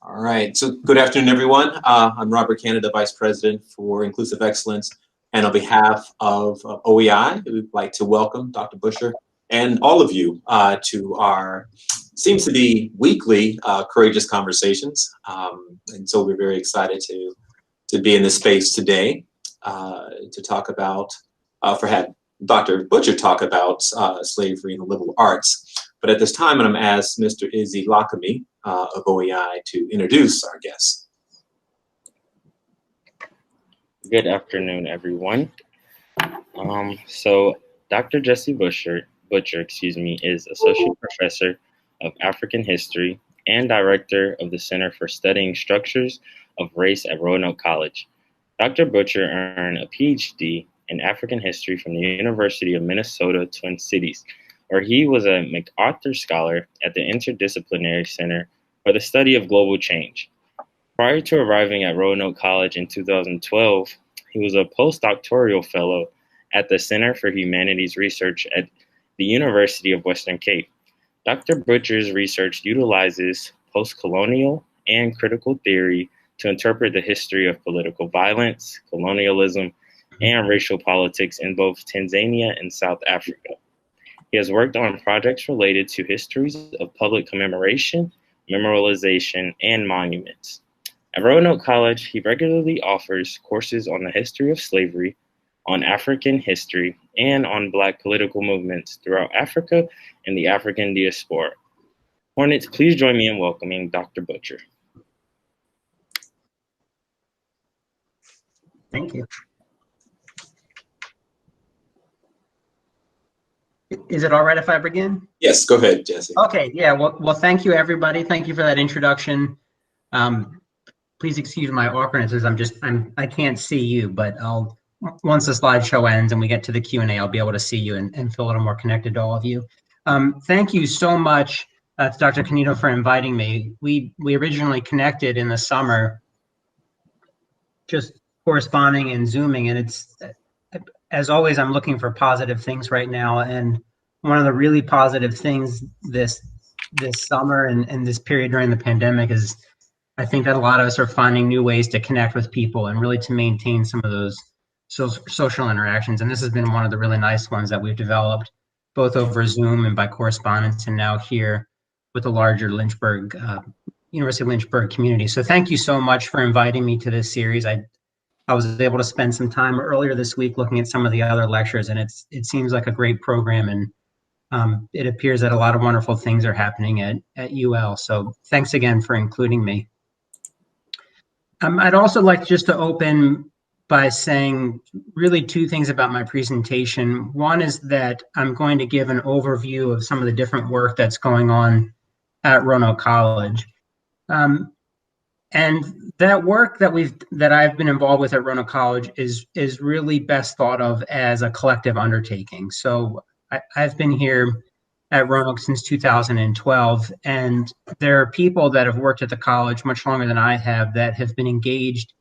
All right, so good afternoon, everyone. I'm Robert Canada, Vice President for Inclusive Excellence. And on behalf of OEI, we'd like to welcome Dr. Bucher and all of you to our, seems to be weekly, Courageous Conversations. And so we're very excited to be in this space today to talk about, had Dr. Bucher talk about slavery and the liberal arts. But at this time, I'm going to ask Mr. Izzy Lockamy of OEI to introduce our guest. Good afternoon, everyone. So Dr. Jesse Butcher, is Associate Professor of African History and Director of the Center for Studying Structures of Race at Roanoke College. Dr. Butcher earned a PhD in African History from the University of Minnesota Twin Cities, where he was a MacArthur Scholar at the Interdisciplinary Center for the Study of Global Change. Prior to arriving at Roanoke College in 2012, he was a postdoctoral fellow at the Center for Humanities Research at the University of Western Cape. Dr. Butcher's research utilizes post-colonial and critical theory to interpret the history of political violence, colonialism, and racial politics in both Tanzania and South Africa. He has worked on projects related to histories of public commemoration, memorialization, and monuments. At Roanoke College, he regularly offers courses on the history of slavery, on African history, and on Black political movements throughout Africa and the African diaspora. Hornets, please join me in welcoming Dr. Butcher. Thank you. Is it all right if I begin? Yes, go ahead, Jesse. Okay, yeah, well, thank you, everybody. Thank you for that introduction. Please excuse my awkwardness, I can't see you, but once the slideshow ends and we get to the Q&A, I'll be able to see you and feel a little more connected to all of you. Thank you so much to Dr. Canito for inviting me. We originally connected in the summer, just corresponding and Zooming, and it's, as always, I'm looking for positive things right now. And one of the really positive things this summer and this period during the pandemic is I think that a lot of us are finding new ways to connect with people and really to maintain some of those social interactions. And this has been one of the really nice ones that we've developed, both over Zoom and by correspondence, and now here with the larger Lynchburg, University of Lynchburg community. So thank you so much for inviting me to this series. I was able to spend some time earlier this week looking at some of the other lectures, and it seems like a great program, and it appears that a lot of wonderful things are happening at UL. So thanks again for including me. I'd also like just to open by saying really two things about my presentation. One is that I'm going to give an overview of some of the different work that's going on at Roanoke College. And that work that I've been involved with at Roanoke College is really best thought of as a collective undertaking. So I've been here at Roanoke since 2012, and there are people that have worked at the college much longer than I have that have been engaged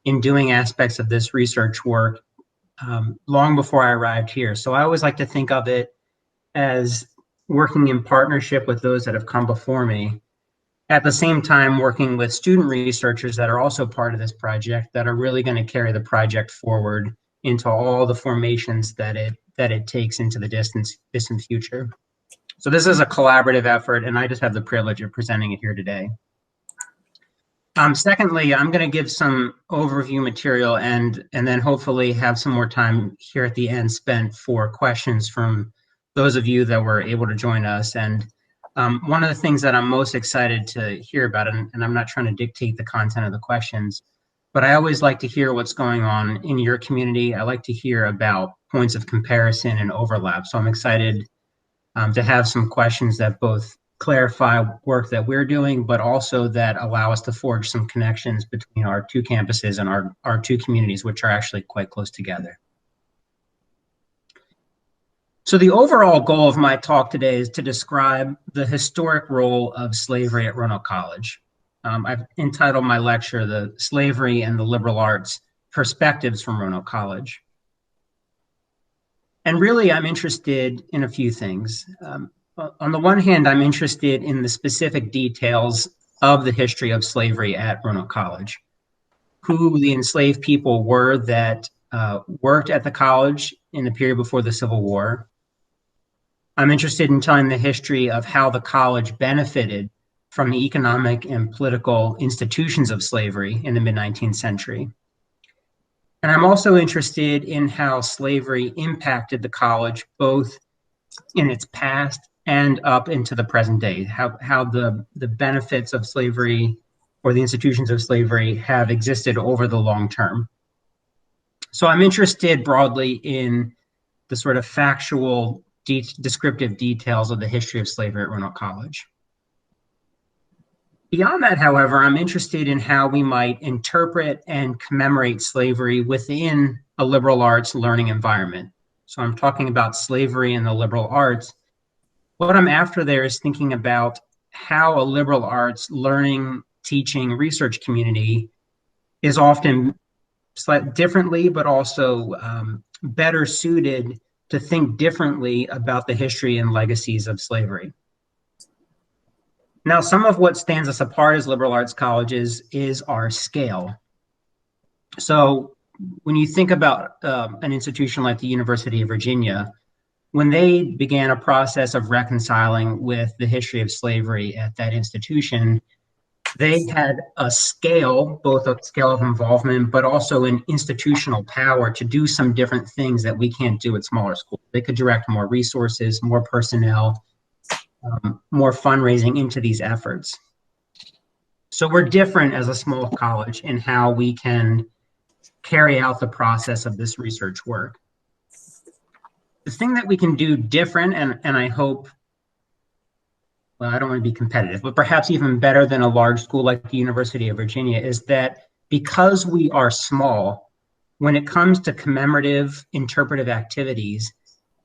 in doing aspects of this research work long before I arrived here. So I always like to think of it as working in partnership with those that have come before me. At the same time, working with student researchers that are also part of this project that are really going to carry the project forward into all the formations that it takes into the distant future. So this is a collaborative effort, and I just have the privilege of presenting it here today. Secondly, I'm going to give some overview material and then hopefully have some more time here at the end spent for questions from those of you that were able to join us. And one of the things that I'm most excited to hear about, and I'm not trying to dictate the content of the questions, but I always like to hear what's going on in your community. I like to hear about points of comparison and overlap. So I'm excited to have some questions that both clarify work that we're doing, but also that allow us to forge some connections between our two campuses and our two communities, which are actually quite close together. So the overall goal of my talk today is to describe the historic role of slavery at Roanoke College. I've entitled my lecture, "The Slavery and the Liberal Arts, Perspectives from Roanoke College." And really, I'm interested in a few things. On the one hand, I'm interested in the specific details of the history of slavery at Roanoke College, who the enslaved people were that worked at the college in the period before the Civil War. I'm interested in telling the history of how the college benefited from the economic and political institutions of slavery in the mid-19th century. And I'm also interested in how slavery impacted the college, both in its past and up into the present day, how the benefits of slavery or the institutions of slavery have existed over the long term. So I'm interested broadly in the sort of factual, descriptive details of the history of slavery at Roanoke College. Beyond that, however, I'm interested in how we might interpret and commemorate slavery within a liberal arts learning environment. So I'm talking about slavery in the liberal arts. What I'm after there is thinking about how a liberal arts learning, teaching, research community is often slightly differently, but also better suited to think differently about the history and legacies of slavery. Now, some of what stands us apart as liberal arts colleges is our scale. So when you think about an institution like the University of Virginia, when they began a process of reconciling with the history of slavery at that institution, they had a scale, both a scale of involvement, but also an institutional power to do some different things that we can't do at smaller schools. They could direct more resources, more personnel, more fundraising into these efforts. So we're different as a small college in how we can carry out the process of this research work. The thing that we can do different, and I hope, well, I don't want to be competitive, but perhaps even better than a large school like the University of Virginia, is that because we are small, when it comes to commemorative interpretive activities,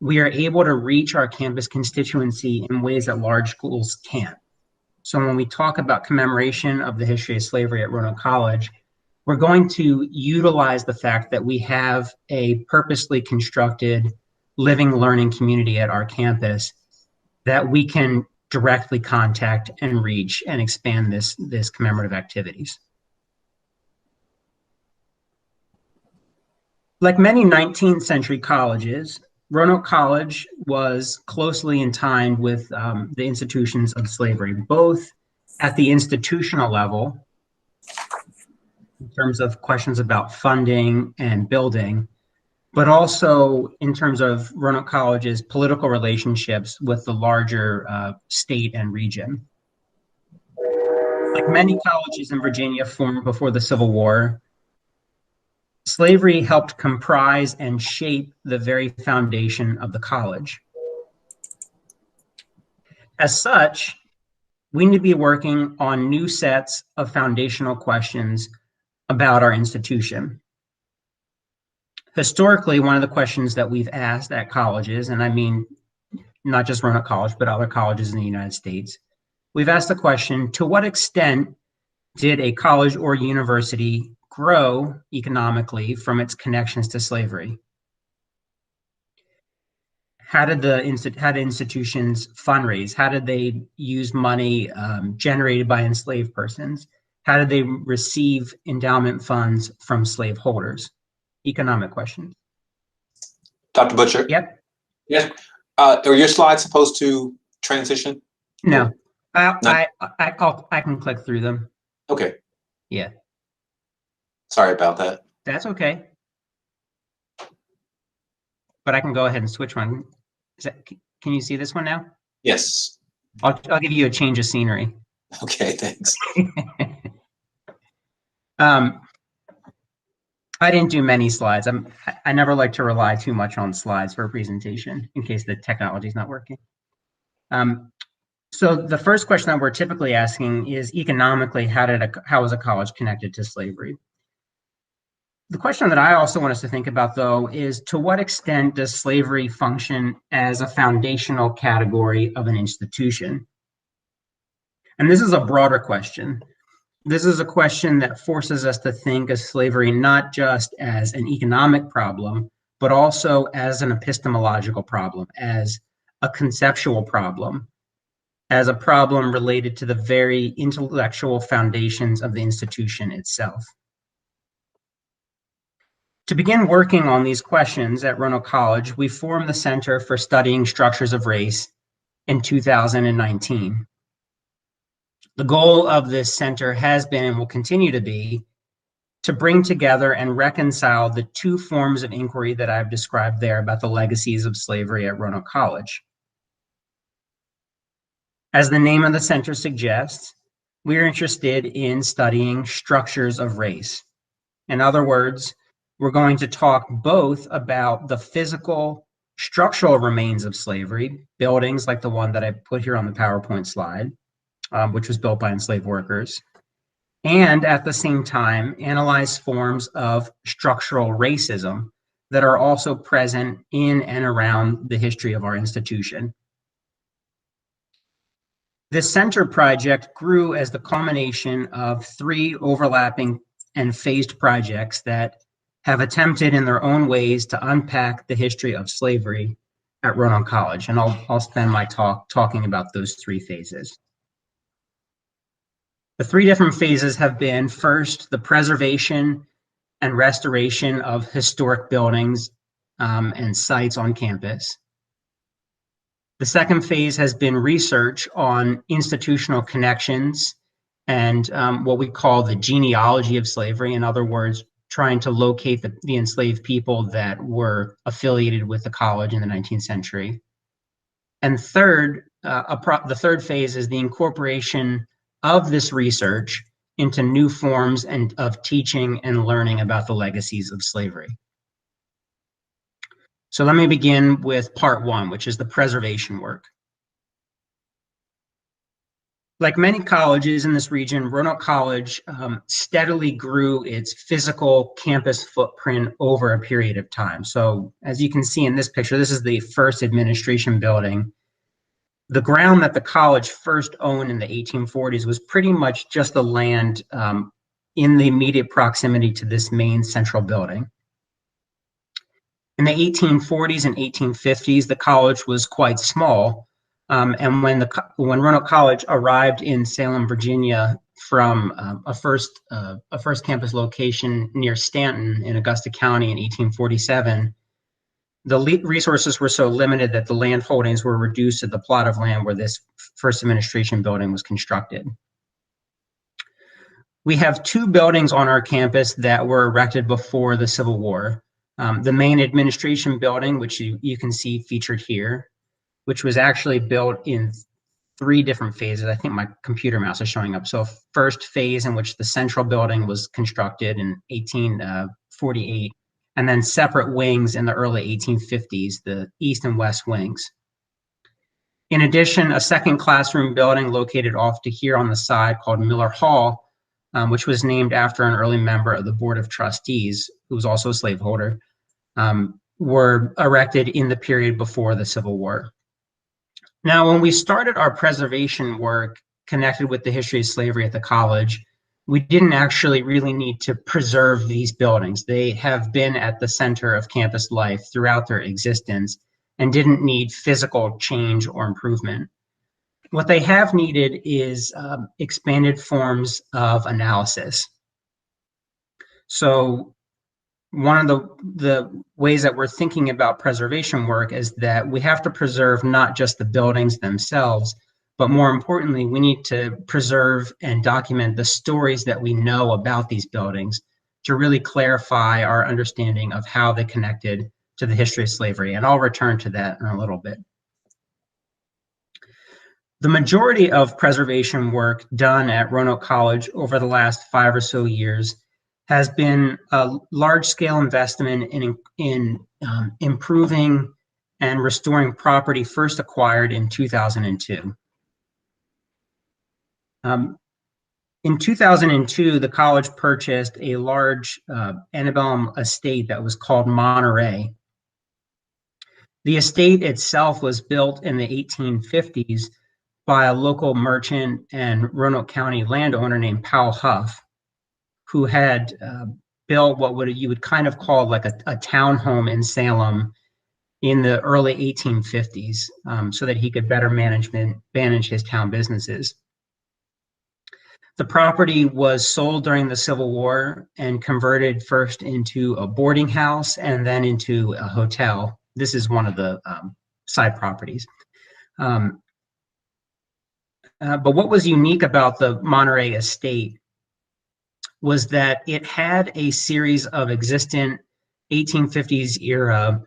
we are able to reach our campus constituency in ways that large schools can't. So when we talk about commemoration of the history of slavery at Roanoke College, we're going to utilize the fact that we have a purposely constructed living learning community at our campus that we can directly contact and reach and expand this commemorative activities. Like many 19th century colleges, Roanoke College was closely entwined with the institutions of slavery, both at the institutional level, in terms of questions about funding and building, but also in terms of Roanoke College's political relationships with the larger state and region. Like many colleges in Virginia formed before the Civil War, slavery helped comprise and shape the very foundation of the college. As such, we need to be working on new sets of foundational questions about our institution. Historically, one of the questions that we've asked at colleges, and I mean not just Roanoke College, but other colleges in the United States, we've asked the question, to what extent did a college or university grow economically from its connections to slavery? How did institutions fundraise? How did they use money generated by enslaved persons? How did they receive endowment funds from slaveholders? Economic questions. Dr. Bucher? Yep. Yes. Are your slides supposed to transition? No. I can click through them. Okay. Yeah. Sorry about that. That's okay. But I can go ahead and switch one. Can you see this one now? Yes. I'll give you a change of scenery. Okay, thanks. I didn't do many slides. I never like to rely too much on slides for a presentation in case the technology is not working. So the first question that we're typically asking is economically, how was a college connected to slavery? The question that I also want us to think about, though, is to what extent does slavery function as a foundational category of an institution? And this is a broader question. This is a question that forces us to think of slavery not just as an economic problem, but also as an epistemological problem, as a conceptual problem, as a problem related to the very intellectual foundations of the institution itself. To begin working on these questions at Roanoke College, we formed the Center for Studying Structures of Race in 2019. The goal of this center has been and will continue to be to bring together and reconcile the two forms of inquiry that I've described there about the legacies of slavery at Roanoke College. As the name of the center suggests, we're interested in studying structures of race. In other words, we're going to talk both about the physical, structural remains of slavery, buildings like the one that I put here on the PowerPoint slide, which was built by enslaved workers, and at the same time, analyze forms of structural racism that are also present in and around the history of our institution. This center project grew as the culmination of three overlapping and phased projects that have attempted in their own ways to unpack the history of slavery at Roanoke College. And I'll spend my talk talking about those three phases. The three different phases have been, first, the preservation and restoration of historic buildings and sites on campus. The second phase has been research on institutional connections and what we call the genealogy of slavery. In other words, trying to locate the enslaved people that were affiliated with the college in the 19th century. And third, the third phase is the incorporation of this research into new forms of teaching and learning about the legacies of slavery. So let me begin with part one, which is the preservation work. Like many colleges in this region, Roanoke College steadily grew its physical campus footprint over a period of time. So as you can see in this picture, this is the first administration building. The ground that the college first owned in the 1840s was pretty much just the land in the immediate proximity to this main central building. In the 1840s and 1850s, the college was quite small. And when Roanoke College arrived in Salem, Virginia, from a first campus location near Stanton in Augusta County in 1847, the resources were so limited that the land holdings were reduced to the plot of land where this first administration building was constructed. We have two buildings on our campus that were erected before the Civil War. The main administration building, which you can see featured here, which was actually built in three different phases. I think my computer mouse is showing up. So first phase, in which the central building was constructed in 1848, and then separate wings in the early 1850s, the east and west wings. In addition, a second classroom building located off to here on the side called Miller Hall, which was named after an early member of the Board of Trustees, who was also a slaveholder, were erected in the period before the Civil War. Now, when we started our preservation work connected with the history of slavery at the college, we didn't actually really need to preserve these buildings. They have been at the center of campus life throughout their existence and didn't need physical change or improvement. What they have needed is expanded forms of analysis. So one of the ways that we're thinking about preservation work is that we have to preserve not just the buildings themselves, but more importantly, we need to preserve and document the stories that we know about these buildings to really clarify our understanding of how they connected to the history of slavery. And I'll return to that in a little bit. The majority of preservation work done at Roanoke College over the last 5 or so years has been a large-scale investment in improving and restoring property first acquired in 2002. In 2002, the college purchased a large antebellum estate that was called Monterey. The estate itself was built in the 1850s by a local merchant and Roanoke County landowner named Powell Huff, who had built what you would kind of call like a townhome in Salem in the early 1850s, so that he could better manage his town businesses. The property was sold during the Civil War and converted first into a boarding house and then into a hotel. This is one of the side properties. But what was unique about the Monterey estate was that it had a series of existent 1850s era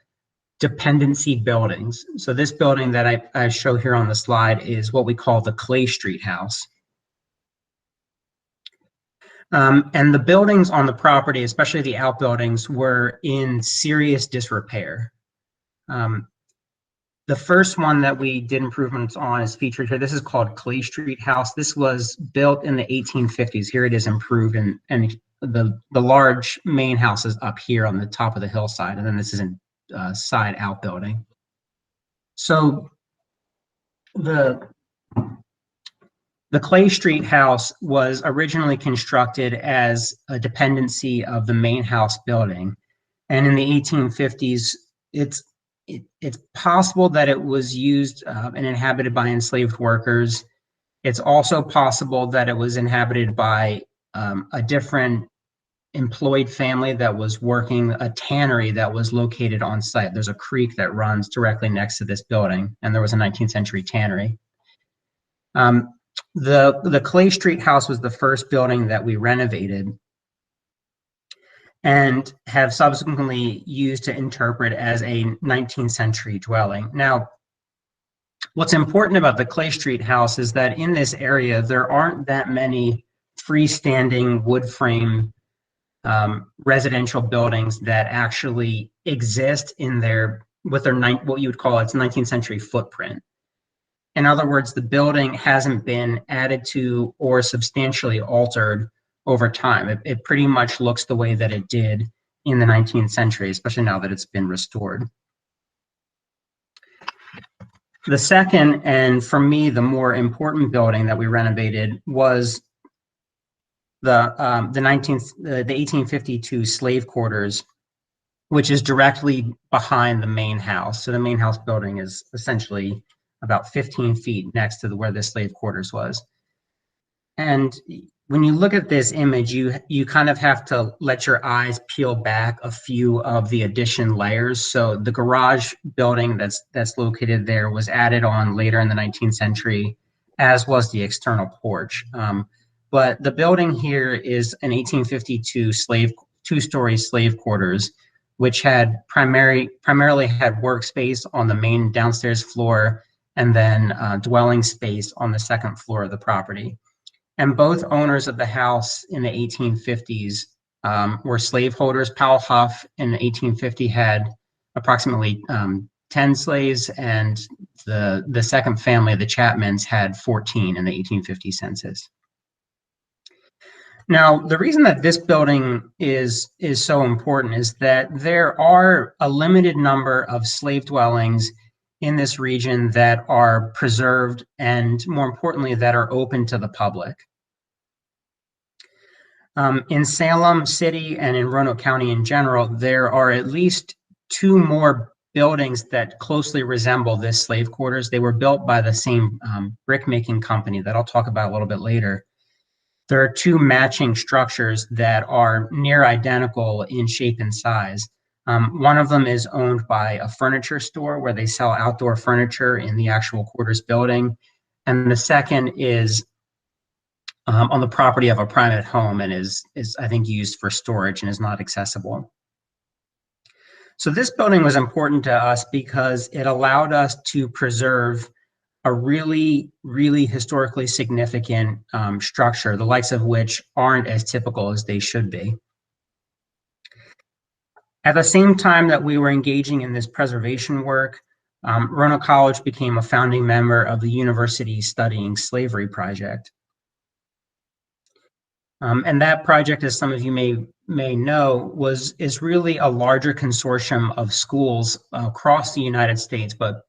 dependency buildings. So this building that I show here on the slide is what we call the Clay Street House. And the buildings on the property, especially the outbuildings, were in serious disrepair. The first one that we did improvements on is featured here. This is called Clay Street House. This was built in the 1850s. Here it is improved, and the large main house is up here on the top of the hillside, and then this is a side outbuilding. So the Clay Street House was originally constructed as a dependency of the main house building, and in the 1850s, it's possible that it was used and inhabited by enslaved workers. It's also possible that it was inhabited by a different employed family that was working a tannery that was located on site. There's a creek that runs directly next to this building, and there was a 19th century tannery. The Clay Street House was the first building that we renovated and have subsequently used to interpret as a 19th century dwelling. Now, what's important about the Clay Street House is that in this area, there aren't that many freestanding wood frame residential buildings that actually exist in what you would call its 19th century footprint. In other words, the building hasn't been added to or substantially altered over time. It pretty much looks the way that it did in the 19th century, especially now that it's been restored. The second, and for me, the more important building that we renovated was the 1852 slave quarters, which is directly behind the main house. So the main house building is essentially about 15 feet next to where the slave quarters was. And when you look at this image, you kind of have to let your eyes peel back a few of the addition layers. So the garage building that's located there was added on later in the 19th century, as was the external porch. But the building here is an 1852 two-story slave quarters, which had primarily had workspace on the main downstairs floor and then dwelling space on the second floor of the property. And both owners of the house in the 1850s were slaveholders. Powell Huff in 1850 had approximately 10 slaves, and the second family, the Chapmans, had 14 in the 1850 census. Now, the reason that this building is so important is that there are a limited number of slave dwellings in this region that are preserved and, more importantly, that are open to the public. In Salem City and in Roanoke County in general, there are at least 2 more buildings that closely resemble this slave quarters. They were built by the same brick-making company that I'll talk about a little bit later. There are 2 matching structures that are near identical in shape and size. One of them is owned by a furniture store where they sell outdoor furniture in the actual quarters building. And the second is on the property of a private home and is I think used for storage and is not accessible. So this building was important to us because it allowed us to preserve a really, really historically significant structure, the likes of which aren't as typical as they should be. At the same time that we were engaging in this preservation work, Roanoke College became a founding member of the University Studying Slavery project. And that project, as some of you may know, is really a larger consortium of schools across the United States, but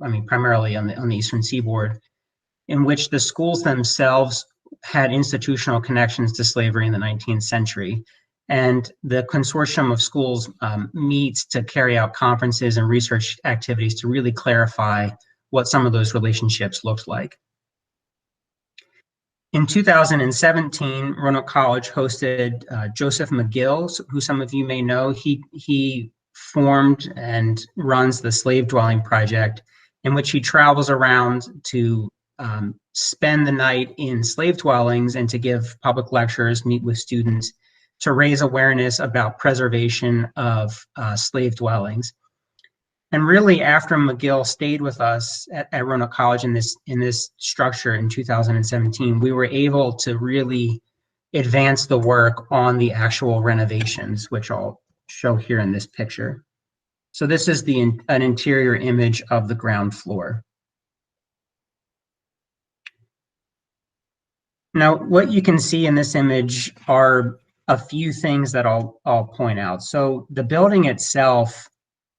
I mean primarily on the Eastern Seaboard, in which the schools themselves had institutional connections to slavery in the 19th century. And the consortium of schools meets to carry out conferences and research activities to really clarify what some of those relationships looked like. In 2017, Roanoke College hosted Joseph McGill, who some of you may know. He formed and runs the Slave Dwelling Project, in which he travels around to spend the night in slave dwellings and to give public lectures, meet with students, to raise awareness about preservation of slave dwellings. And really, after McGill stayed with us at Roanoke College in this structure in 2017, we were able to really advance the work on the actual renovations, which I'll show here in this picture. So this is an interior image of the ground floor. Now, what you can see in this image are a few things that I'll point out. So the building itself,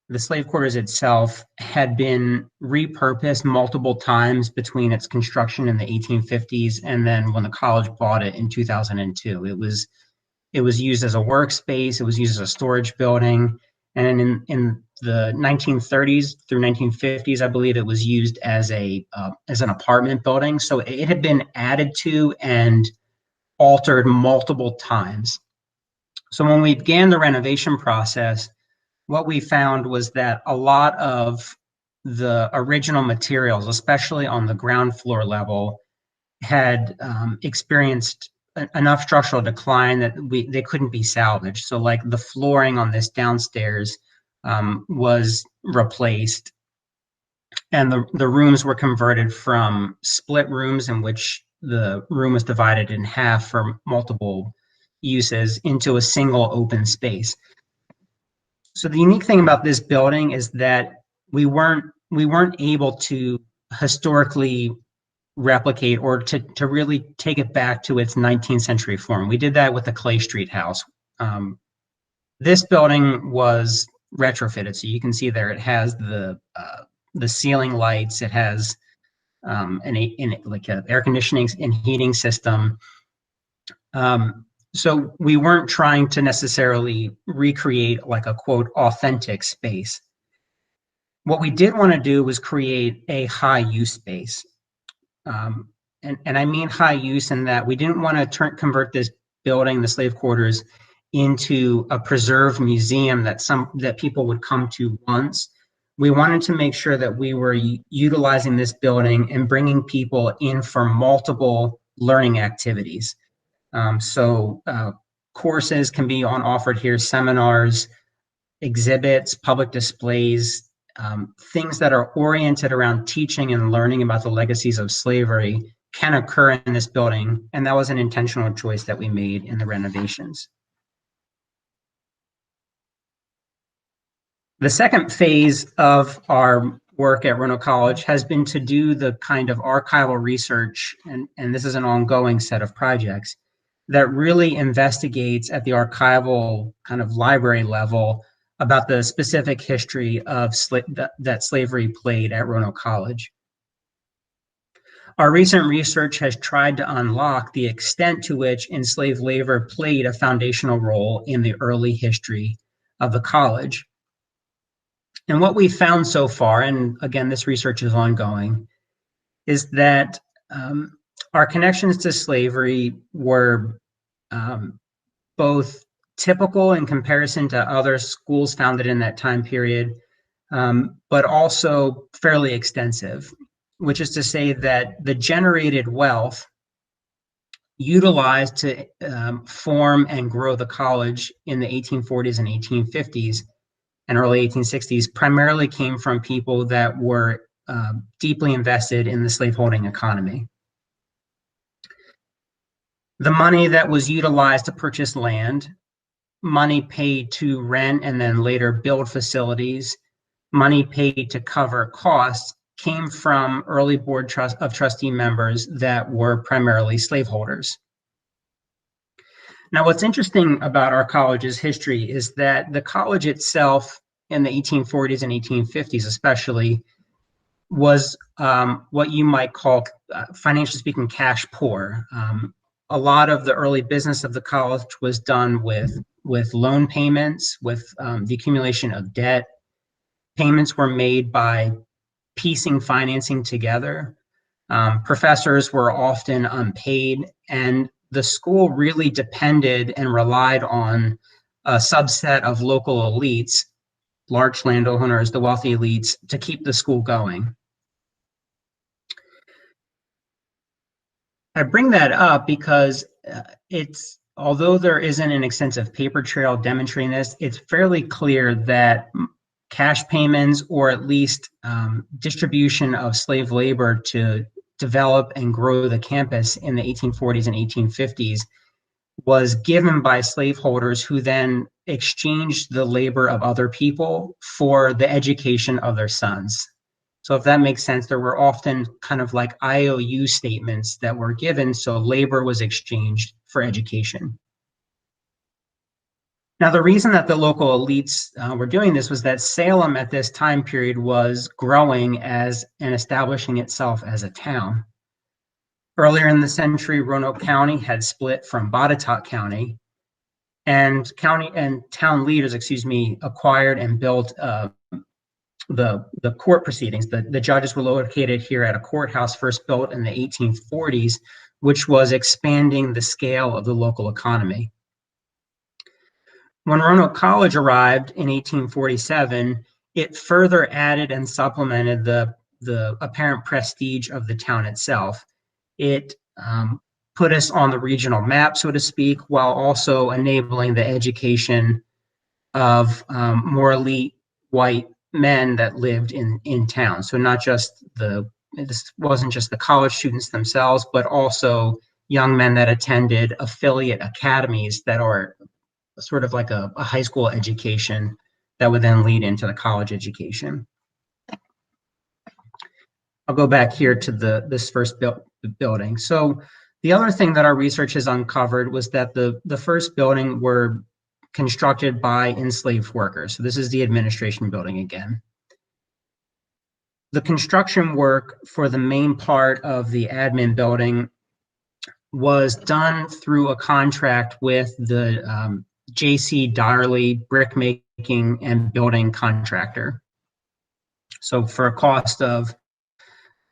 the slave quarters itself, had been repurposed multiple times between its construction in the 1850s and then when the college bought it in 2002. It was used as a workspace, it was used as a storage building, and in the 1930s through 1950s, I believe it was used as an apartment building. So it had been added to and altered multiple times. So when we began the renovation process, what we found was that a lot of the original materials, especially on the ground floor level, had experienced enough structural decline that they couldn't be salvaged. So like the flooring on this downstairs was replaced, and the rooms were converted from split rooms in which the room was divided in half for multiple uses into a single open space. So the unique thing about this building is that we weren't able to historically replicate or to really take it back to its 19th century form. We did that with the Clay Street house. This building was retrofitted, so you can see there it has the ceiling lights. It has like an air conditioning and heating system. So we weren't trying to necessarily recreate like a quote authentic space. What we did want to do was create a high use space. And I mean high use in that we didn't want to convert this building, the slave quarters, into a preserved museum that people would come to once. We wanted to make sure that we were utilizing this building and bringing people in for multiple learning activities. Courses can be offered here, seminars, exhibits, public displays, things that are oriented around teaching and learning about the legacies of slavery can occur in this building, and that was an intentional choice that we made in the renovations. The second phase of our work at Roanoke College has been to do the kind of archival research, and this is an ongoing set of projects that really investigates at the archival kind of library level about the specific history of that slavery played at Roanoke College. Our recent research has tried to unlock the extent to which enslaved labor played a foundational role in the early history of the college. And what we've found so far, and again, this research is ongoing, is that our connections to slavery were both typical in comparison to other schools founded in that time period, but also fairly extensive, which is to say that the generated wealth utilized to form and grow the college in the 1840s and 1850s and early 1860s primarily came from people that were deeply invested in the slaveholding economy. The money that was utilized to purchase land, money paid to rent and then later build facilities, money paid to cover costs came from early board of trustee members that were primarily slaveholders. Now, what's interesting about our college's history is that the college itself in the 1840s and 1850s especially was what you might call, financially speaking, cash poor. A lot of the early business of the college was done with with loan payments, with the accumulation of debt. Payments were made by piecing financing together. Professors were often unpaid, and the school really depended and relied on a subset of local elites, large landowners, the wealthy elites, to keep the school going. I bring that up because although there isn't an extensive paper trail demonstrating this, it's fairly clear that cash payments, or at least distribution of slave labor to develop and grow the campus in the 1840s and 1850s, was given by slaveholders who then exchanged the labor of other people for the education of their sons. So if that makes sense, there were often kind of like IOU statements that were given, so labor was exchanged for education. Now, the reason that the local elites were doing this was that Salem at this time period was growing and establishing itself as a town. Earlier in the century, Roanoke County had split from Botetourt County, and town leaders, acquired and built the court proceedings. The judges were located here at a courthouse first built in the 1840s, which was expanding the scale of the local economy. When Roanoke College arrived in 1847, it further added and supplemented the apparent prestige of the town itself. It put us on the regional map, so to speak, while also enabling the education of more elite white men that lived in town. So this wasn't just the college students themselves, but also young men that attended affiliate academies that are sort of like a high school education that would then lead into the college education. I'll go back here to this first building. So the other thing that our research has uncovered was that the first building were constructed by enslaved workers. So this is the administration building again. The construction work for the main part of the admin building was done through a contract with the J.C. Darley brickmaking and building contractor. So for a cost of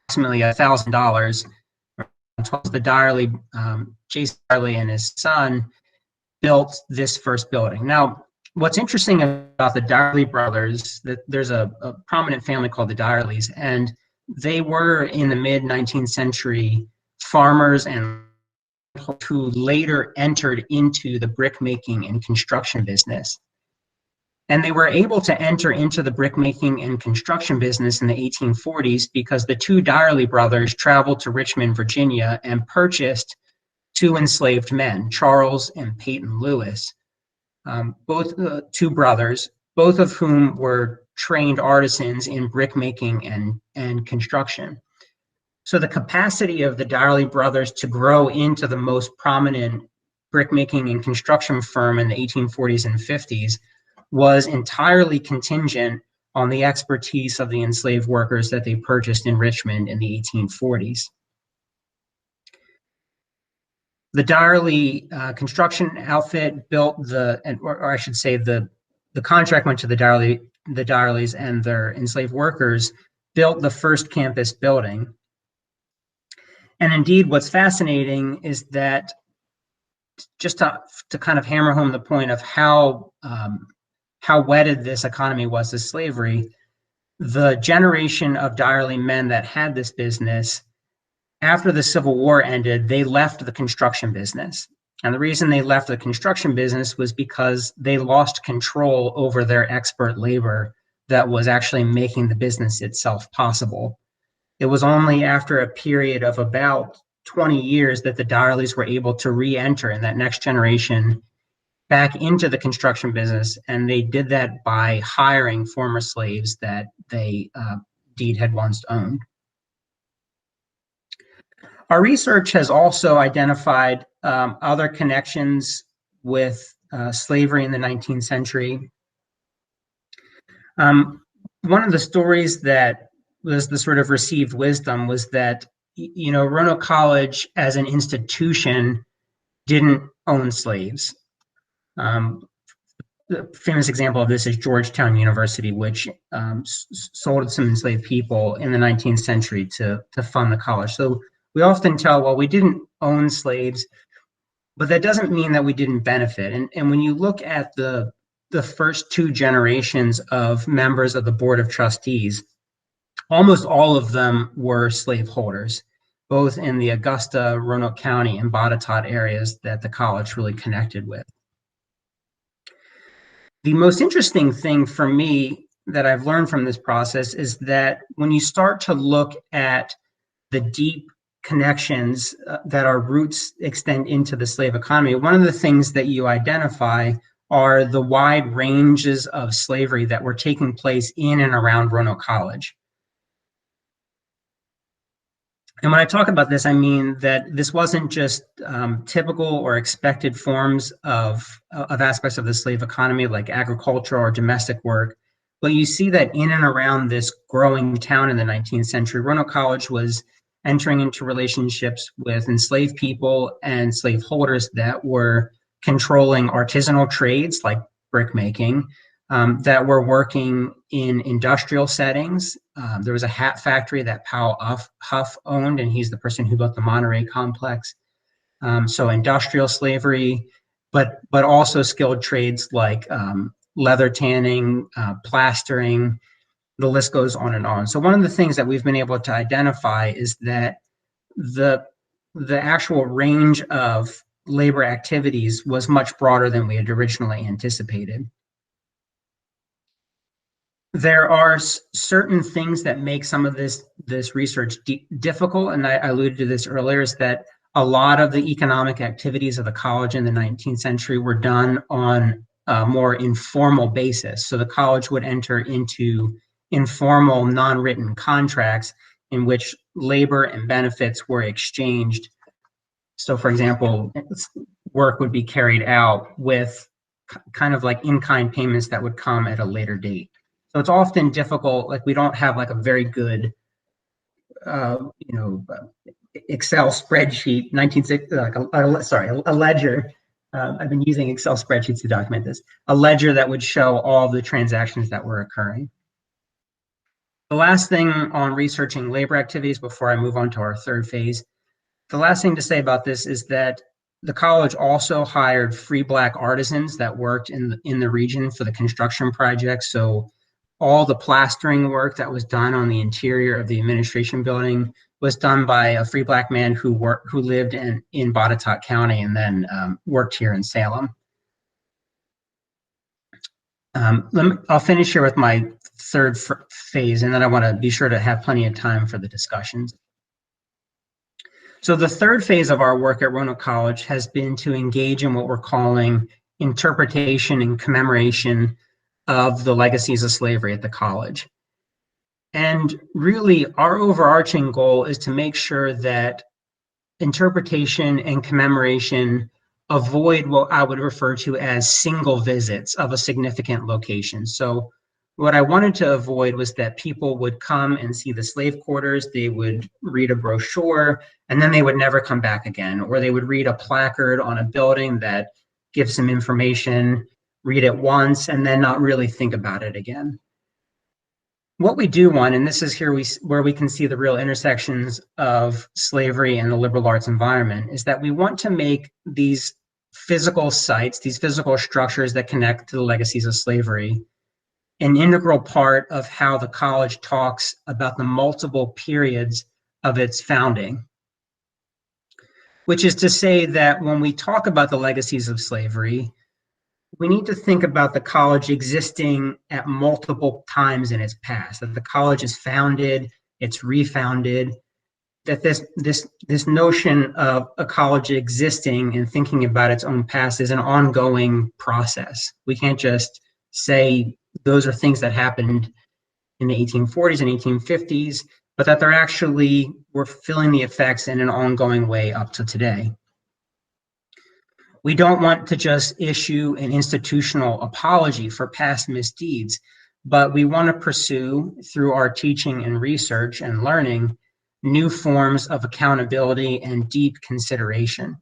approximately $1,000, the Darley, J.C. Darley and his son built this first building. Now, what's interesting about the Darley brothers, that there's a prominent family called the Darleys, and they were in the mid-19th century farmers and who later entered into the brickmaking and construction business. And they were able to enter into the brickmaking and construction business in the 1840s because the two Darley brothers traveled to Richmond, Virginia, and purchased two enslaved men, Charles and Peyton Lewis, both two brothers, both of whom were trained artisans in brickmaking and construction. So the capacity of the Darley brothers to grow into the most prominent brickmaking and construction firm in the 1840s and 50s was entirely contingent on the expertise of the enslaved workers that they purchased in Richmond in the 1840s. The Darley construction outfit built or I should say the contract went to the Darleys and their enslaved workers built the first campus building. And indeed, what's fascinating is that, just to kind of hammer home the point of how wedded this economy was to slavery, the generation of Darley men that had this business, after the Civil War ended, they left the construction business. And the reason they left the construction business was because they lost control over their expert labor that was actually making the business itself possible. It was only after a period of about 20 years that the Darleys were able to re-enter in that next generation back into the construction business, and they did that by hiring former slaves that they indeed had once owned. Our research has also identified other connections with slavery in the 19th century. One of the stories that was the sort of received wisdom was that, Roanoke College as an institution didn't own slaves. the famous example of this is Georgetown University, which sold some enslaved people in the 19th century to fund the college. So we often tell, well, we didn't own slaves, but that doesn't mean that we didn't benefit. And when you look at the first two generations of members of the Board of Trustees, almost all of them were slaveholders, both in the Augusta, Roanoke County, and Botetourt areas that the college really connected with. The most interesting thing for me that I've learned from this process is that when you start to look at the deep connections that our roots extend into the slave economy, one of the things that you identify are the wide ranges of slavery that were taking place in and around Roanoke College. And when I talk about this, I mean that this wasn't just typical or expected forms of aspects of the slave economy, like agriculture or domestic work, but you see that in and around this growing town in the 19th century, Roanoke College was entering into relationships with enslaved people and slaveholders that were controlling artisanal trades like brickmaking, that were working in industrial settings. There was a hat factory that Powell Huff owned, and he's the person who built the Monterey complex. So industrial slavery, but also skilled trades like leather tanning, plastering, the list goes on and on. So one of the things that we've been able to identify is that the actual range of labor activities was much broader than we had originally anticipated. There are certain things that make some of this research difficult, and I alluded to this earlier, is that a lot of the economic activities of the college in the 19th century were done on a more informal basis. So the college would enter into informal, non-written contracts in which labor and benefits were exchanged. So for example, work would be carried out with kind of like in-kind payments that would come at a later date. So it's often difficult, like we don't have like a very good, Excel spreadsheet, a ledger. I've been using Excel spreadsheets to document this, a ledger that would show all the transactions that were occurring. The last thing on researching labor activities before I move on to our third phase, the last thing to say about this is that the college also hired free Black artisans that worked in the region for the construction projects. So all the plastering work that was done on the interior of the administration building was done by a free Black man who lived in Botetourt County and then worked here in Salem. I'll finish here with my third phase, and then I want to be sure to have plenty of time for the discussions. So the third phase of our work at Roanoke College has been to engage in what we're calling interpretation and commemoration of the legacies of slavery at the college. And really, our overarching goal is to make sure that interpretation and commemoration avoid what I would refer to as single visits of a significant location. So what I wanted to avoid was that people would come and see the slave quarters, they would read a brochure, and then they would never come back again, or they would read a placard on a building that gives some information, read it once, and then not really think about it again. What we do want, and this is here where we can see the real intersections of slavery and the liberal arts environment, is that we want to make these physical sites, these physical structures that connect to the legacies of slavery, an integral part of how the college talks about the multiple periods of its founding. Which is to say that when we talk about the legacies of slavery, we need to think about the college existing at multiple times in its past, that the college is founded, it's refounded, that this notion of a college existing and thinking about its own past is an ongoing process. We can't just say those are things that happened in the 1840s and 1850s, but that they're actually, we're feeling the effects in an ongoing way up to today. We don't want to just issue an institutional apology for past misdeeds, but we want to pursue, through our teaching and research and learning, new forms of accountability and deep consideration.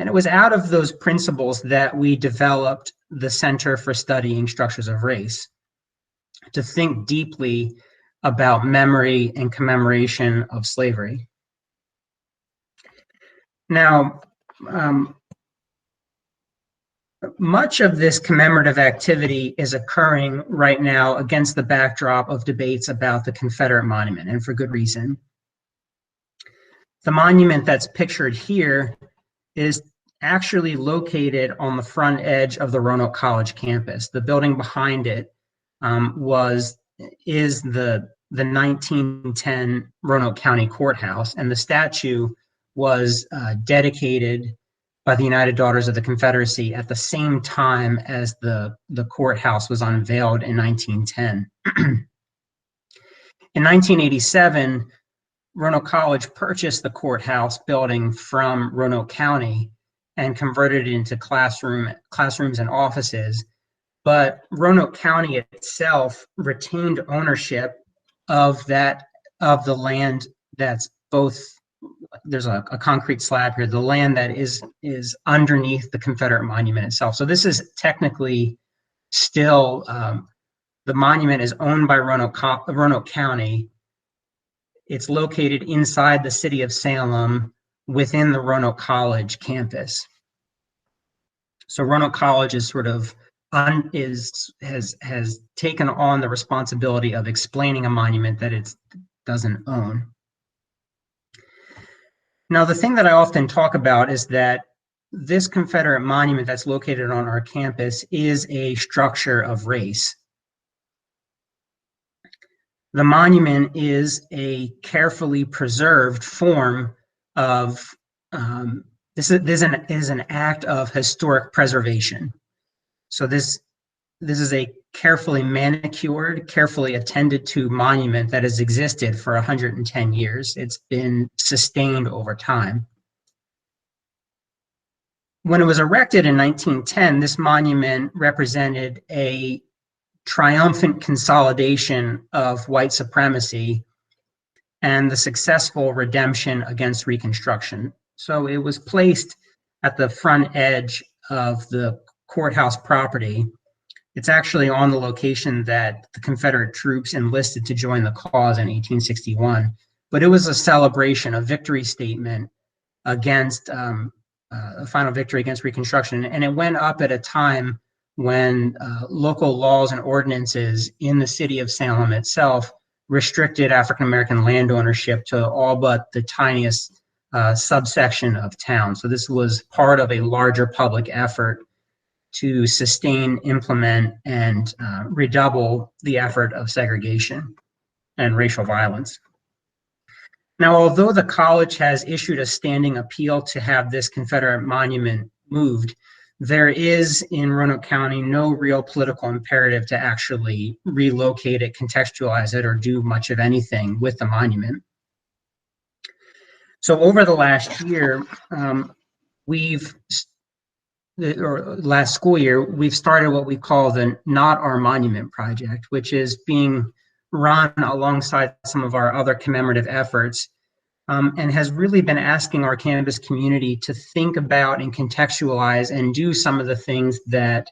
And it was out of those principles that we developed the Center for Studying Structures of Race, to think deeply about memory and commemoration of slavery. Now, much of this commemorative activity is occurring right now against the backdrop of debates about the Confederate monument, and for good reason. The monument that's pictured here is actually located on the front edge of the Roanoke College campus. The building behind it is the 1910 Roanoke County Courthouse, and the statue was dedicated by the United Daughters of the Confederacy at the same time as the courthouse was unveiled in 1910. In 1987, Roanoke College purchased the courthouse building from Roanoke County and converted it into classrooms and offices. But Roanoke County itself retained ownership of the land that's both, there's a concrete slab here, the land that is underneath the Confederate monument itself. So this is technically still, the monument is owned by Roanoke County. It's located inside the city of Salem within the Roanoke College campus. So Roanoke College is sort of has taken on the responsibility of explaining a monument that it doesn't own. Now, the thing that I often talk about is that this Confederate monument that's located on our campus is a structure of race. The monument is a carefully preserved form of, this is an act of historic preservation. So this is a carefully manicured, carefully attended to monument that has existed for 110 years. It's been sustained over time. When it was erected in 1910, this monument represented a triumphant consolidation of white supremacy and the successful redemption against Reconstruction. So it was placed at the front edge of the courthouse property. It's actually on the location that the Confederate troops enlisted to join the cause in 1861. But it was a celebration, a victory statement against a final victory against Reconstruction. And it went up at a time when local laws and ordinances in the city of Salem itself restricted African-American land ownership to all but the tiniest subsection of town. So this was part of a larger public effort to sustain, implement, and redouble the effort of segregation and racial violence. Now, although the college has issued a standing appeal to have this Confederate monument moved, there is in Roanoke County no real political imperative to actually relocate it, contextualize it, or do much of anything with the monument. So over the last year, last school year, we've started what we call the Not Our Monument Project, which is being run alongside some of our other commemorative efforts, and has really been asking our campus community to think about and contextualize and do some of the things that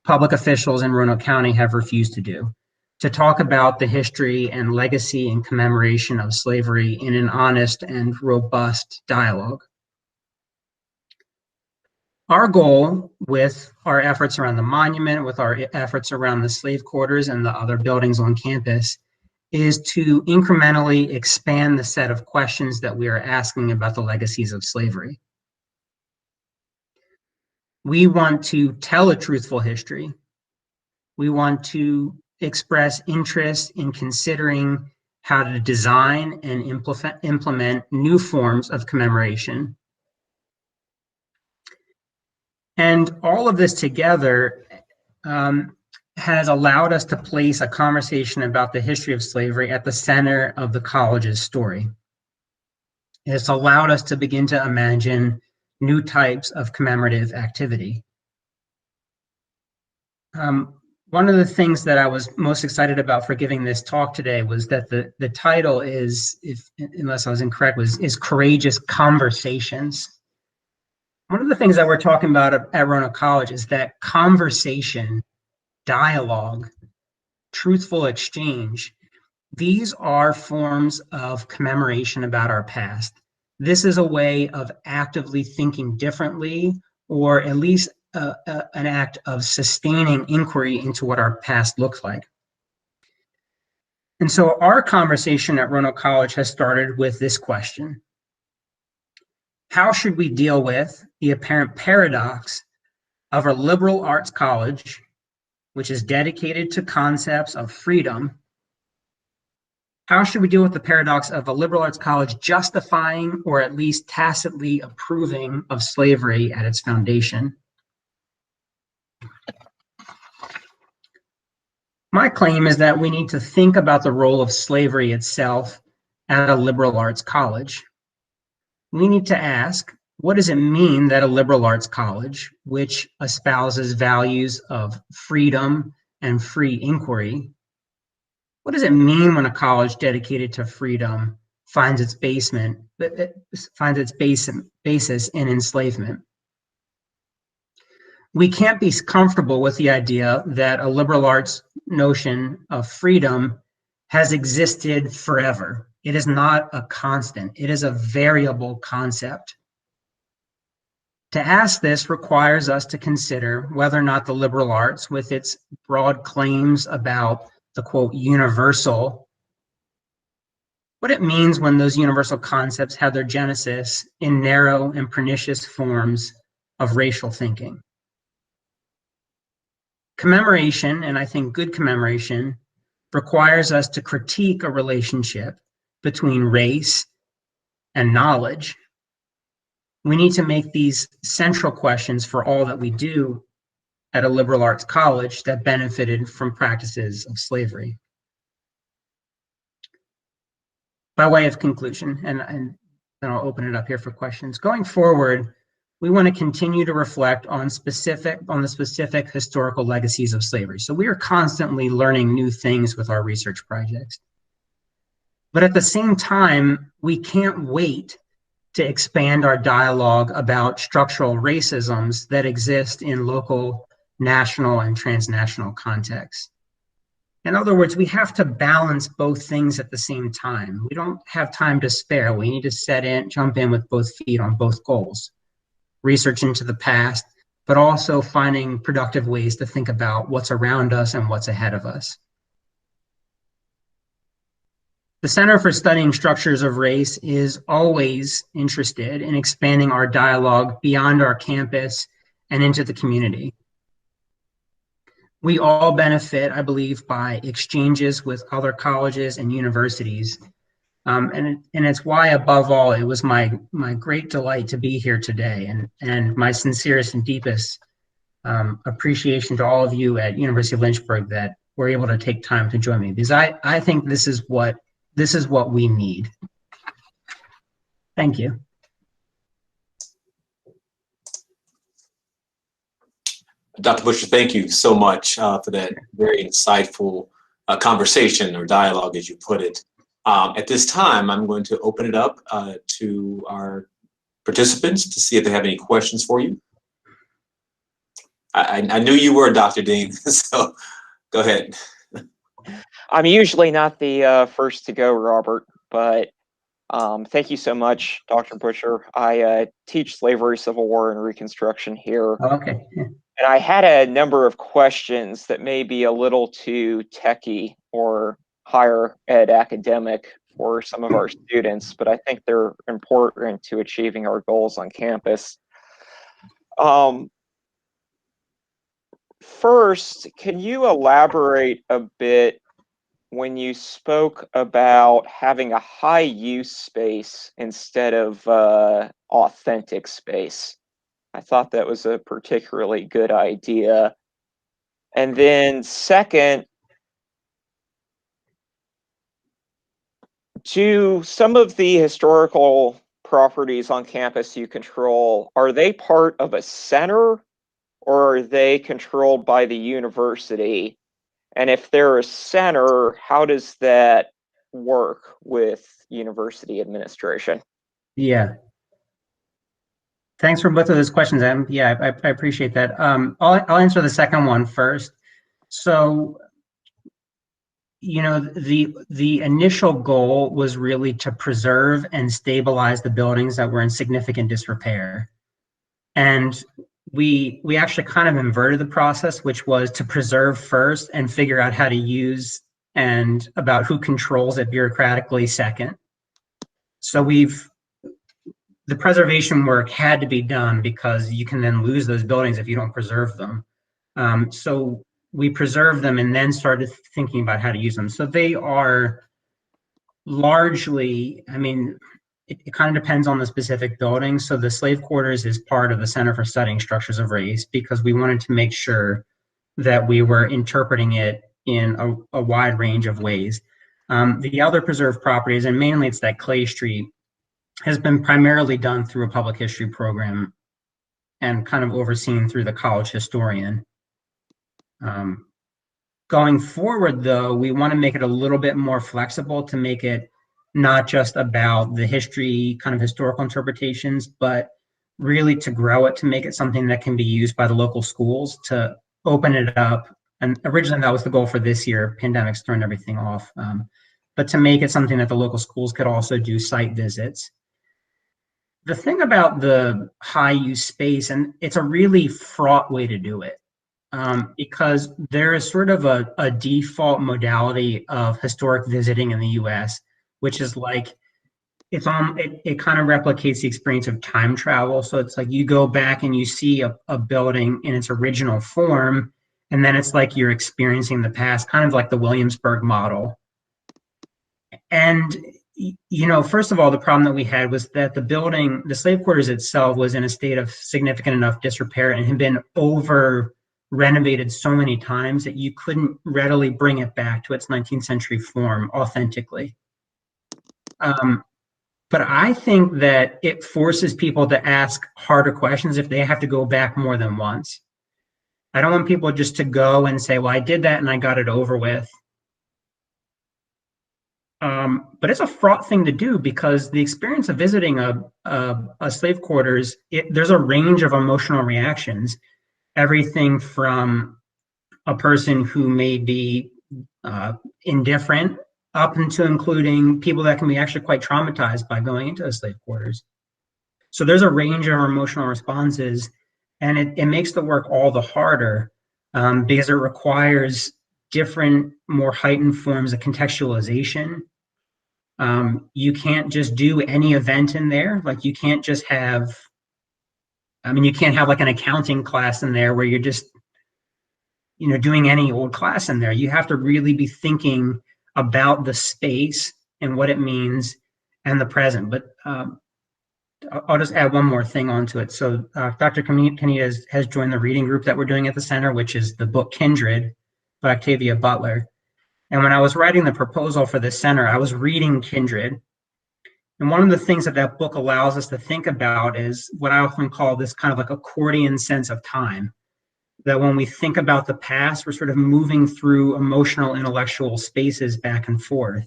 public officials in Roanoke County have refused to do, to talk about the history and legacy and commemoration of slavery in an honest and robust dialogue. Our goal with our efforts around the monument, with our efforts around the slave quarters and the other buildings on campus, is to incrementally expand the set of questions that we are asking about the legacies of slavery. We want to tell a truthful history. We want to express interest in considering how to design and implement new forms of commemoration. And all of this together has allowed us to place a conversation about the history of slavery at the center of the college's story. It's allowed us to begin to imagine new types of commemorative activity. One of the things that I was most excited about for giving this talk today was that the title is, unless I was incorrect, is Courageous Conversations. One of the things that we're talking about at Roanoke College is that conversation, dialogue, truthful exchange, these are forms of commemoration about our past. This is a way of actively thinking differently, or at least an act of sustaining inquiry into what our past looks like. And so our conversation at Roanoke College has started with this question: how should we deal with the apparent paradox of a liberal arts college, which is dedicated to concepts of freedom? How should we deal with the paradox of a liberal arts college justifying or at least tacitly approving of slavery at its foundation? My claim is that we need to think about the role of slavery itself at a liberal arts college. We need to ask, what does it mean that a liberal arts college, which espouses values of freedom and free inquiry, what does it mean when a college dedicated to freedom finds its basis in enslavement? We can't be comfortable with the idea that a liberal arts notion of freedom has existed forever. It is not a constant. It is a variable concept. To ask this requires us to consider whether or not the liberal arts, with its broad claims about the quote universal, what it means when those universal concepts have their genesis in narrow and pernicious forms of racial thinking. Commemoration, and I think good commemoration, requires us to critique a relationship between race and knowledge. We need to make these central questions for all that we do at a liberal arts college that benefited from practices of slavery. By way of conclusion, and then I'll open it up here for questions. Going forward, we want to continue to reflect on the specific historical legacies of slavery. So we are constantly learning new things with our research projects. But at the same time, we can't wait to expand our dialogue about structural racisms that exist in local, national, and transnational contexts. In other words, we have to balance both things at the same time. We don't have time to spare. We need to jump in with both feet on both goals. Research into the past, but also finding productive ways to think about what's around us and what's ahead of us. The Center for Studying Structures of Race is always interested in expanding our dialogue beyond our campus and into the community. We all benefit, I believe, by exchanges with other colleges and universities. And it's why, above all, it was my great delight to be here today, and my sincerest and deepest appreciation to all of you at University of Lynchburg that were able to take time to join me, because I think this is what we need. Thank you. Dr. Bucher, thank you so much for that very insightful conversation or dialogue, as you put it. At this time, I'm going to open it up to our participants to see if they have any questions for you. I knew you were, Dr. Dean, so go ahead. I'm usually not the first to go, Robert, but thank you so much, Dr. Bucher. I teach slavery, Civil War, and Reconstruction here. Okay. And I had a number of questions that may be a little too techy or higher ed academic for some of our students, but I think they're important to achieving our goals on campus. First, can you elaborate a bit when you spoke about having a high use space instead of authentic space? I thought that was a particularly good idea. And then second, do some of the historical properties on campus you control, are they part of a center or are they controlled by the university? And if they're a center, how does that work with university administration? Yeah. Thanks for both of those questions, Em. Yeah, I appreciate that. I'll answer the second one first. So, the initial goal was really to preserve and stabilize the buildings that were in significant disrepair. And we actually kind of inverted the process, which was to preserve first and figure out how to use and about who controls it bureaucratically second. So the preservation work had to be done because you can then lose those buildings if you don't preserve them. So we preserved them and then started thinking about how to use them. So they are largely, it kind of depends on the specific building. So the slave quarters is part of the Center for Studying Structures of Race because we wanted to make sure that we were interpreting it in a wide range of ways. The other preserved properties, and mainly it's that Clay Street, has been primarily done through a public history program and kind of overseen through the college historian. Going forward, though, we want to make it a little bit more flexible to make it not just about the history, kind of historical interpretations, but really to grow it, to make it something that can be used by the local schools, to open it up. And originally that was the goal for this year. Pandemic's thrown everything off. But to make it something that the local schools could also do site visits. The thing about the high use space, and it's a really fraught way to do it, because there is sort of a default modality of historic visiting in the US, which is like, it kind of replicates the experience of time travel. So it's like you go back and you see a building in its original form, and then it's like you're experiencing the past, kind of like the Williamsburg model. And first of all, the problem that we had was that the slave quarters itself was in a state of significant enough disrepair and had been over renovated so many times that you couldn't readily bring it back to its 19th century form authentically. But I think that it forces people to ask harder questions if they have to go back more than once. I don't want people just to go and say, well, I did that and I got it over with. But it's a fraught thing to do because the experience of visiting a slave quarters, there's a range of emotional reactions, everything from a person who may be indifferent up into including people that can be actually quite traumatized by going into the slave quarters. So there's a range of emotional responses, and it makes the work all the harder because it requires different, more heightened forms of contextualization. You can't just do any event in there. Like you can't just have, you can't have like an accounting class in there where you're just, doing any old class in there. You have to really be thinking about the space and what it means and the present. But I'll just add one more thing onto it. So Dr. Kaneda has joined the reading group that we're doing at the center, which is the book Kindred by Octavia Butler. And when I was writing the proposal for this center, I was reading Kindred. And one of the things that book allows us to think about is what I often call this kind of like accordion sense of time. That when we think about the past, we're sort of moving through emotional, intellectual spaces back and forth.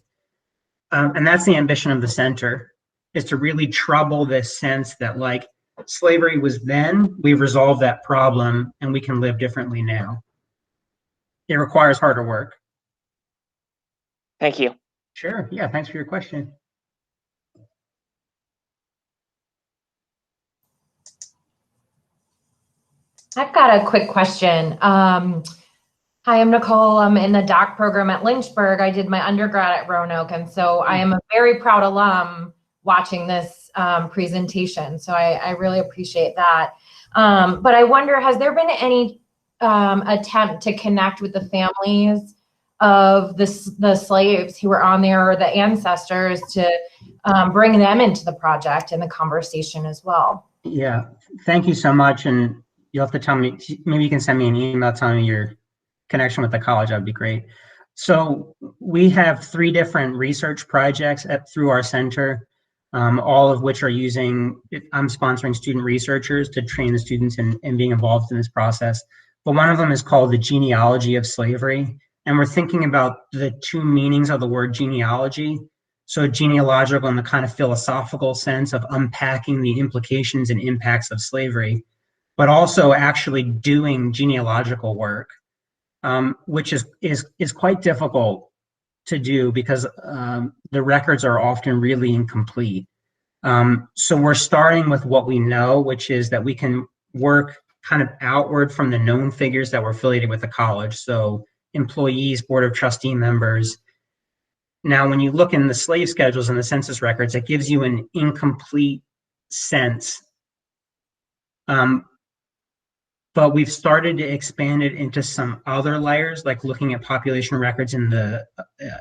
And that's the ambition of the center, is to really trouble this sense that like slavery was then, we've resolved that problem, and we can live differently now. It requires harder work. Thank you. Sure. Yeah. Thanks for your question. I've got a quick question. Hi, I'm Nicole. I'm in the doc program at Lynchburg. I did my undergrad at Roanoke, and so I am a very proud alum watching this presentation. So I really appreciate that. But I wonder, has there been any attempt to connect with the families of the slaves who were on there, or the ancestors, to bring them into the project and the conversation as well? Yeah, thank you so much. And you'll have to tell me, maybe you can send me an email telling me your connection with the college. That would be great. So we have 3 different research projects through our center, all of which are I'm sponsoring student researchers to train the students in being involved in this process. But one of them is called The Genealogy of Slavery. And we're thinking about the 2 meanings of the word genealogy. So genealogical in the kind of philosophical sense of unpacking the implications and impacts of slavery, but also actually doing genealogical work, which is quite difficult to do because the records are often really incomplete. So we're starting with what we know, which is that we can work kind of outward from the known figures that were affiliated with the college. So employees, board of trustee members. Now, when you look in the slave schedules and the census records, it gives you an incomplete sense. But we've started to expand it into some other layers, like looking at population records in the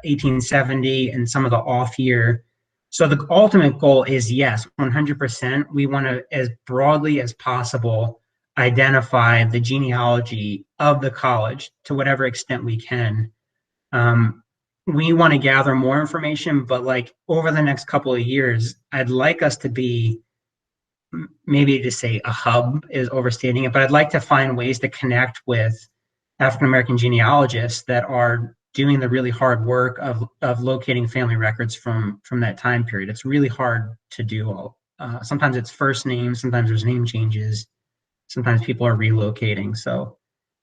1870 and some of the off year. So the ultimate goal is, yes, 100%. We want to, as broadly as possible, identify the genealogy of the college to whatever extent we can. We want to gather more information, but like over the next couple of years, I'd like us to be, maybe to say a hub is overstating it, but I'd like to find ways to connect with African-American genealogists that are doing the really hard work of locating family records from that time period. It's really hard to do. Sometimes it's first names, sometimes there's name changes, sometimes people are relocating. So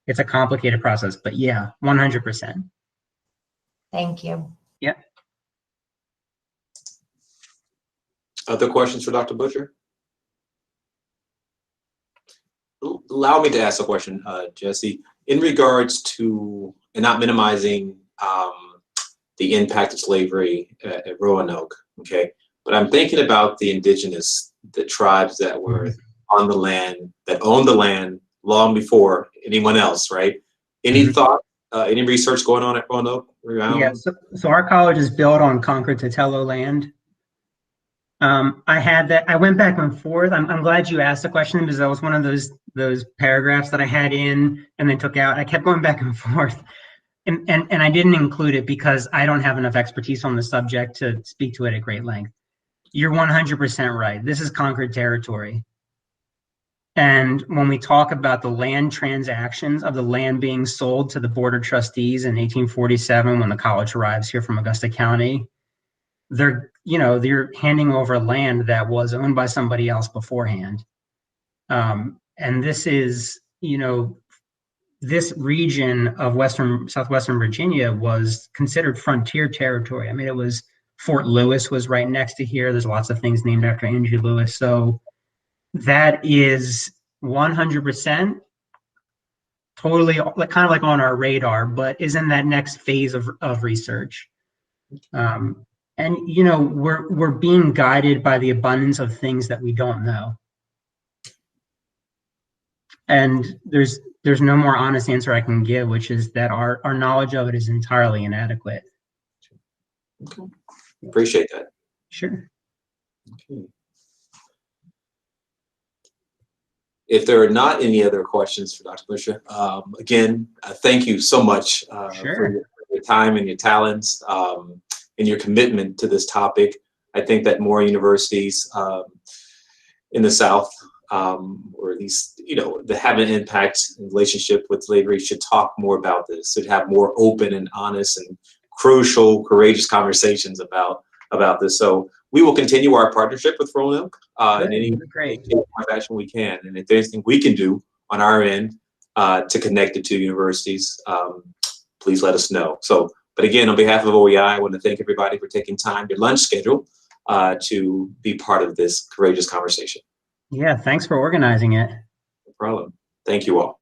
it's a complicated process, but yeah, 100%. Thank you. Yeah. Other questions for Dr. Bucher? Allow me to ask a question, Jesse, in regards to, and not minimizing the impact of slavery at Roanoke, okay? But I'm thinking about the indigenous, the tribes that were on the land, that owned the land long before anyone else, right? Any thought, any research going on at Roanoke? Yeah, so our college is built on Concord Tatello land. I went back and forth. I'm glad you asked the question because that was one of those paragraphs that I had in and then took out. I kept going back and forth, and I didn't include it because I don't have enough expertise on the subject to speak to it at great length. You're 100% right. This is Concord territory. And when we talk about the land transactions of the land being sold to the Board of Trustees in 1847, when the college arrives here from Augusta County, they're handing over land that was owned by somebody else beforehand. And this is, this region of southwestern Virginia was considered frontier territory. I mean, it was Fort Lewis was right next to here. There's lots of things named after Andrew Lewis. So that is 100% totally kind of like on our radar, but is in that next phase of research. And we're being guided by the abundance of things that we don't know. And there's no more honest answer I can give, which is that our knowledge of it is entirely inadequate. Okay. Appreciate that. Sure. Okay. If there are not any other questions for Dr. Bucher, again, thank you so much for your time and your talents and your commitment to this topic. I think that more universities in the South, or at least, that have an impact in relationship with slavery should talk more about this, should have more open and honest and crucial, courageous conversations about this. So we will continue our partnership with Roanoke in any fashion we can. And if there's anything we can do on our end to connect the two universities, please let us know. So, but again, on behalf of OEI, I want to thank everybody for taking time, your lunch schedule, to be part of this courageous conversation. Yeah, thanks for organizing it. No problem. Thank you all.